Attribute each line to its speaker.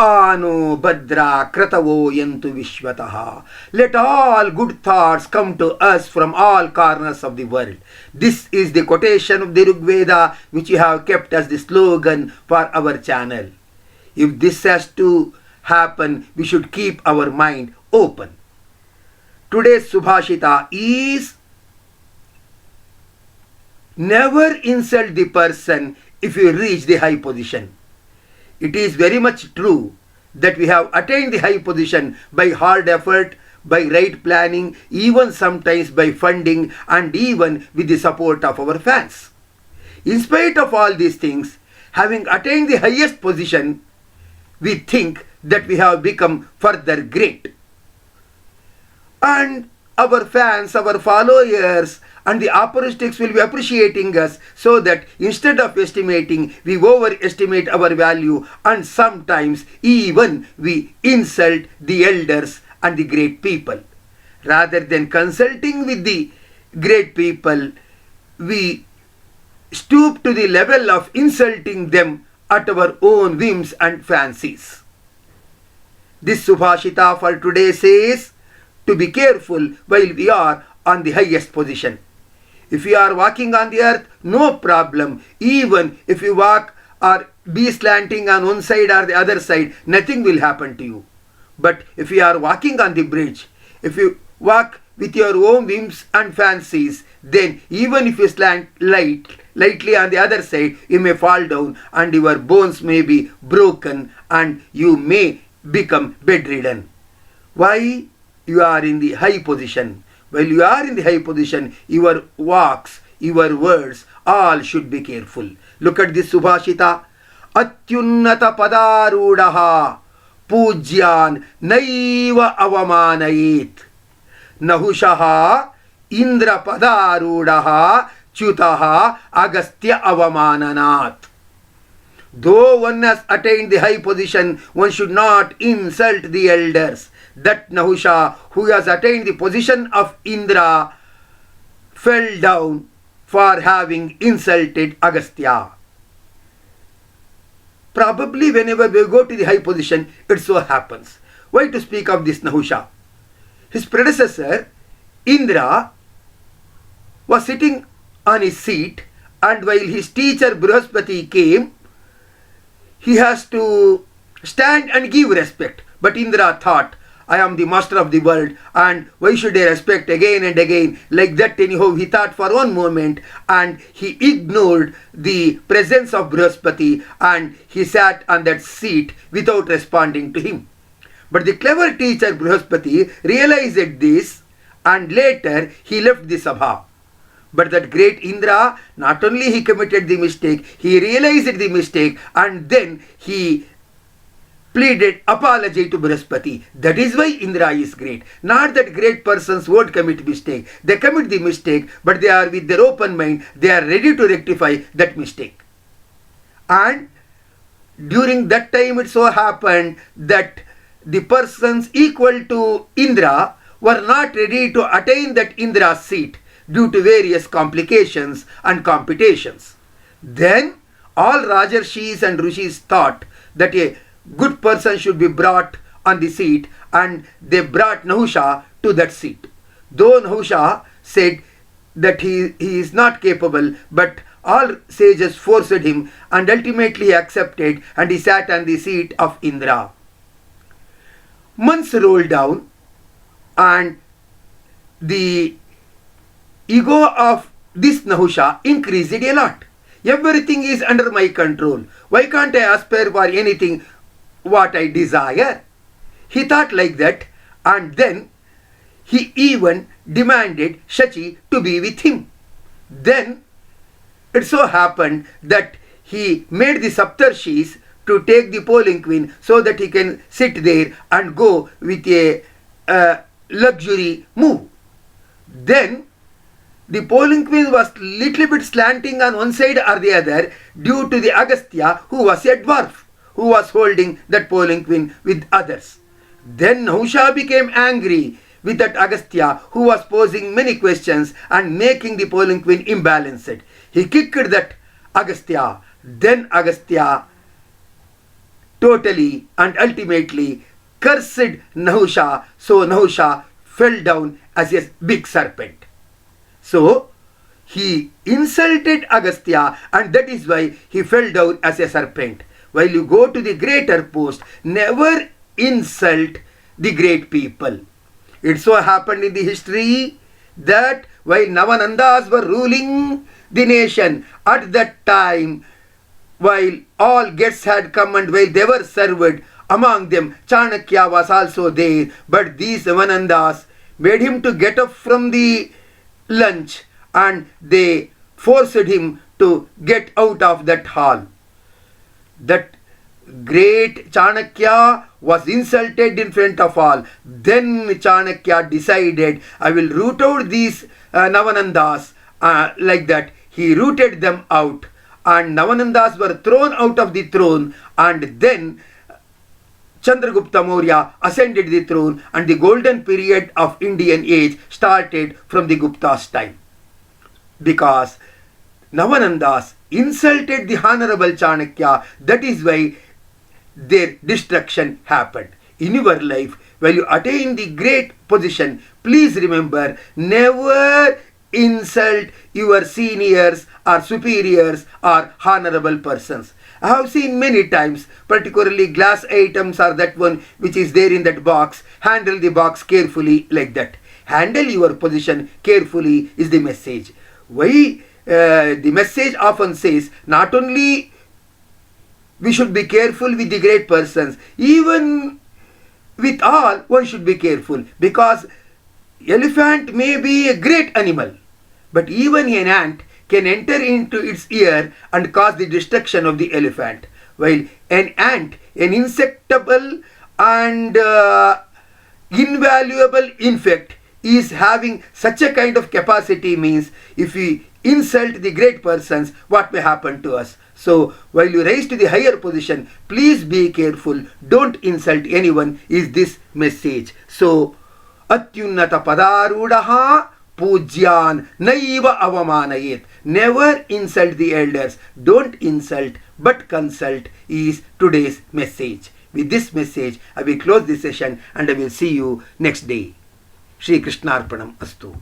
Speaker 1: Ano Badra Kratavo Yantu Vishwataha. Let all good thoughts come to us from all corners of the world. This is the quotation of the Rig Veda which we have kept as the slogan for our channel. If this has to happen, we should keep our mind open. Today's Subhashita is: never insult the person if you reach the high position. It is very much true that we have attained the high position by hard effort, by right planning, even sometimes by funding, and even with the support of our fans. In spite of all these things, having attained the highest position, we think that we have become further great. And our fans, our followers, and the opportunists will be appreciating us, so that instead of estimating, we overestimate our value, and sometimes even we insult the elders and the great people. Rather than consulting with the great people, we stoop to the level of insulting them at our own whims and fancies. This Subhashita for today says to be careful while we are on the highest position. If you are walking on the earth, no problem. Even if you walk or be slanting on one side or the other side, nothing will happen to you. But if you are walking on the bridge, if you walk with your own whims and fancies, then even if you slant lightly on the other side, you may fall down and your bones may be broken and you may become bedridden. Why? You are in the high position. While you are in the high position, your walks, your words, all should be careful. Look at this Subhashita. Atyunnata padaruudah pujyan naiva avamanayit. Nahusha indra padaruudah chutaha agastya avamananat. Though one has attained the high position, one should not insult the elders. That Nahusha, who has attained the position of Indra, fell down for having insulted Agastya. Probably whenever we go to the high position, it so happens. Why to speak of this Nahusha? His predecessor, Indra, was sitting on his seat, and while his teacher Brihaspati came, he has to stand and give respect. But Indra thought, I am the master of the world, and why should I respect again and again? Like that anyhow, he thought for one moment, and he ignored the presence of Brihaspati, and he sat on that seat without responding to him. But the clever teacher Brihaspati realized this, and later he left the Sabha. But that great Indra, not only he committed the mistake, he realized the mistake, and then he pleaded apology to Brihaspati. That is why Indra is great. Not that great persons won't commit mistake. They commit the mistake, but they are with their open mind. They are ready to rectify that mistake. And during that time it so happened that the persons equal to Indra were not ready to attain that Indra's seat due to various complications and competitions. Then all Rajarshis and Rishis thought that a good person should be brought on the seat, and they brought Nahusha to that seat. Though Nahusha said that he is not capable, but all sages forced him, and ultimately he accepted, and he sat on the seat of Indra. Months rolled down, and the ego of this Nahusha increased a lot. Everything is under my control. Why can't I aspire for anything what I desire? He thought like that, and then he even demanded Shachi to be with him. Then it so happened that he made the Saptarshis to take the polling queen so that he can sit there and go with a luxury move. Then the polling queen was little bit slanting on one side or the other due to the Agastya, who was a dwarf, who was holding that polling queen with others. Then Nahusha became angry with that Agastya, who was posing many questions and making the polling queen imbalanced. He kicked that Agastya. Then Agastya totally and ultimately cursed Nahusha. So Nahusha fell down as a big serpent. So he insulted Agastya, and that is why he fell down as a serpent. While you go to the greater post, never insult the great people. It so happened in the history that while Navanandas were ruling the nation, at that time, while all guests had come and while they were served, among them Chanakya was also there, but these Navanandas made him to get up from the lunch and they forced him to get out of that hall. That great Chanakya was insulted in front of all. Then Chanakya decided, I will root out these Navanandas. Like that, he rooted them out, and Navanandas were thrown out of the throne, and then Chandragupta Maurya ascended the throne, and the golden period of Indian age started from the Gupta's time. Because Navanandas insulted the honorable Chanakya, that is why their destruction happened. In your life, while you attain the great position, please remember, never insult your seniors or superiors or honorable persons. I have seen many times, particularly glass items or that one which is there in that box. Handle the box carefully like that. Handle your position carefully is the message. Why the message often says, not only we should be careful with the great persons, even with all one should be careful, because elephant may be a great animal, but even an ant can enter into its ear and cause the destruction of the elephant. While an ant, an insectable and invaluable insect, is having such a kind of capacity, means if we insult the great persons, what may happen to us? So while you rise to the higher position, please be careful, don't insult anyone, is this message. So Atyunnata padaruudah pujyan naiva avamanayet. Never insult the elders, don't insult but consult, is today's message. With this message I will close this session and I will see you next day. Shri Krishnarpanam Astu.